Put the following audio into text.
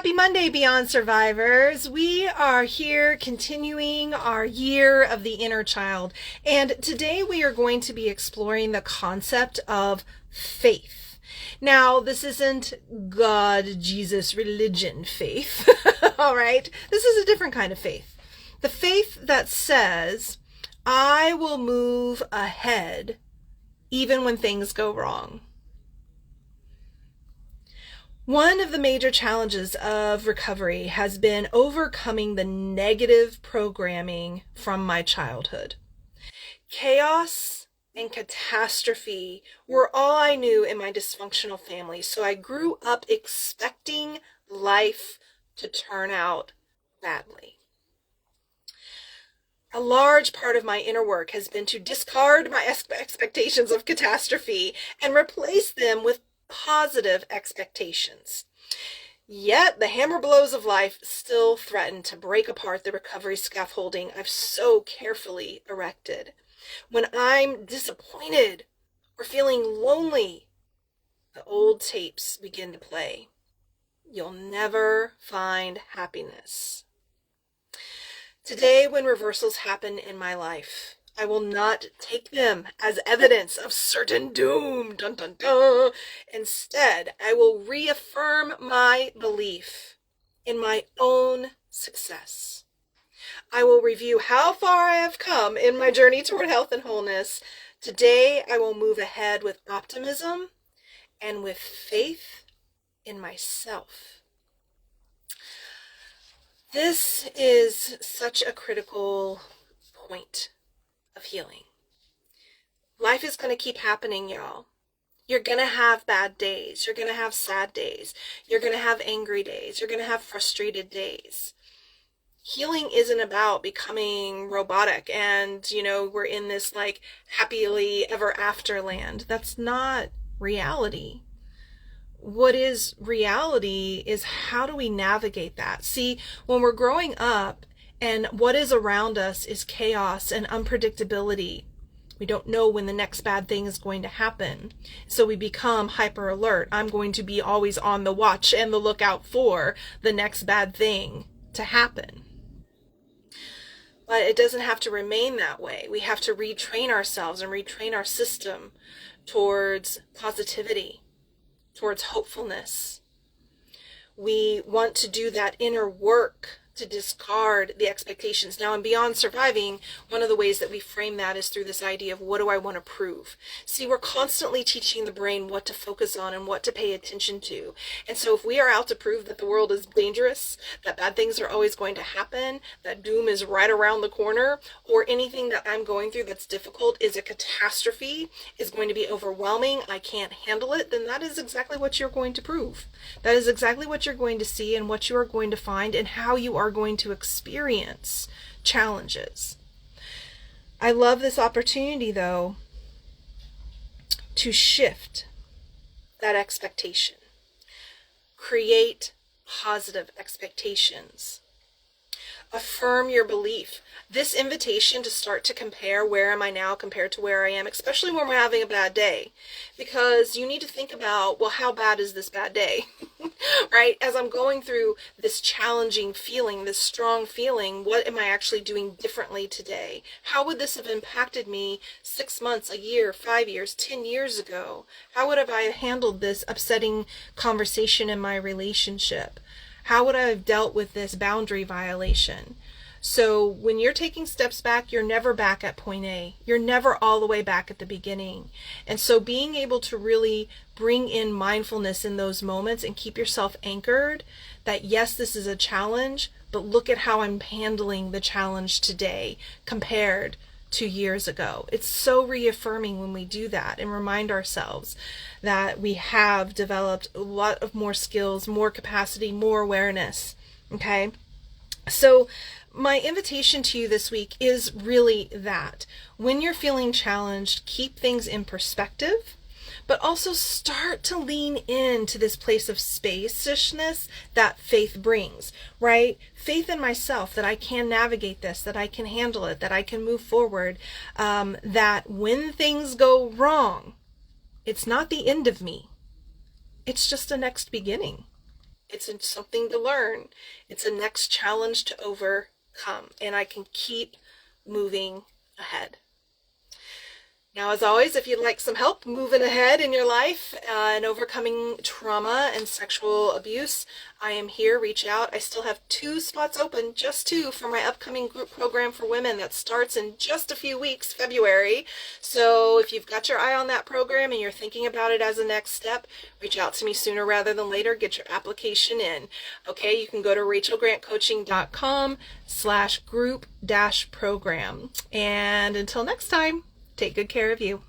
Happy Monday, Beyond Survivors. We are here continuing our year of the inner child. And today we are going to be exploring the concept of faith. Now, this isn't God, Jesus, religion faith. All right. This is a different kind of faith. The faith that says, I will move ahead even when things go wrong. One of the major challenges of recovery has been overcoming the negative programming from my childhood. Chaos and catastrophe were all I knew in my dysfunctional family, so I grew up expecting life to turn out badly. A large part of my inner work has been to discard my expectations of catastrophe and replace them with positive expectations. Yet the hammer blows of life still threaten to break apart the recovery scaffolding I've so carefully erected. When I'm disappointed or feeling lonely, the old tapes begin to play. You'll never find happiness. Today, when reversals happen in my life, I will not take them as evidence of certain doom. Dun, dun, dun. Instead, I will reaffirm my belief in my own success. I will review how far I have come in my journey toward health and wholeness. Today, I will move ahead with optimism and with faith in myself. This is such a critical point of healing. Life is going to keep happening, y'all. You're going to have bad days. You're going to have sad days. You're going to have angry days. You're going to have frustrated days. Healing isn't about becoming robotic and, we're in this happily ever after land. That's not reality. What is reality is how do we navigate that? See, when we're growing up, and what is around us is chaos and unpredictability. We don't know when the next bad thing is going to happen. So we become hyper alert. I'm going to be always on the watch and the lookout for the next bad thing to happen. But it doesn't have to remain that way. We have to retrain ourselves and retrain our system towards positivity, towards hopefulness. We want to do that inner work to discard the expectations. Now, in Beyond Surviving, one of the ways that we frame that is through this idea of what do I want to prove? See, we're constantly teaching the brain what to focus on and what to pay attention to. And so if we are out to prove that the world is dangerous, that bad things are always going to happen, that doom is right around the corner, or anything that I'm going through that's difficult is a catastrophe, is going to be overwhelming, I can't handle it, then that is exactly what you're going to prove. That is exactly what you're going to see and what you are going to find and how you are going to experience challenges. I love this opportunity, though, to shift that expectation. Create positive expectations. Affirm your belief. This invitation to start to compare where am I now compared to where I am, especially when we're having a bad day, because you need to think about, well, how bad is this bad day, right? As I'm going through this challenging feeling, this strong feeling, what am I actually doing differently today? How would this have impacted me 6 months, a year, 5 years, 10 years ago? How would have I handled this upsetting conversation in my relationship? How would I have dealt with this boundary violation? So when you're taking steps back, you're never back at point A. You're never all the way back at the beginning. And so being able to really bring in mindfulness in those moments and keep yourself anchored that, yes, this is a challenge, but look at how I'm handling the challenge today compared to years ago. It's so reaffirming when we do that and remind ourselves that we have developed a lot of more skills, more capacity, more awareness. Okay? So my invitation to you this week is really that. When you're feeling challenged, keep things in perspective, but also start to lean into this place of spaciousness that faith brings, right? Faith in myself that I can navigate this, that I can handle it, that I can move forward, that when things go wrong, it's not the end of me. It's just a next beginning. It's something to learn. It's a next challenge to overcome, and I can keep moving ahead. Now, as always, if you'd like some help moving ahead in your life and overcoming trauma and sexual abuse, I am here. Reach out. I still have 2 spots open, just 2, for my upcoming group program for women that starts in just a few weeks, February. So if you've got your eye on that program and you're thinking about it as a next step, reach out to me sooner rather than later. Get your application in. Okay, you can go to rachelgrantcoaching.com/group-program. And until next time, take good care of you.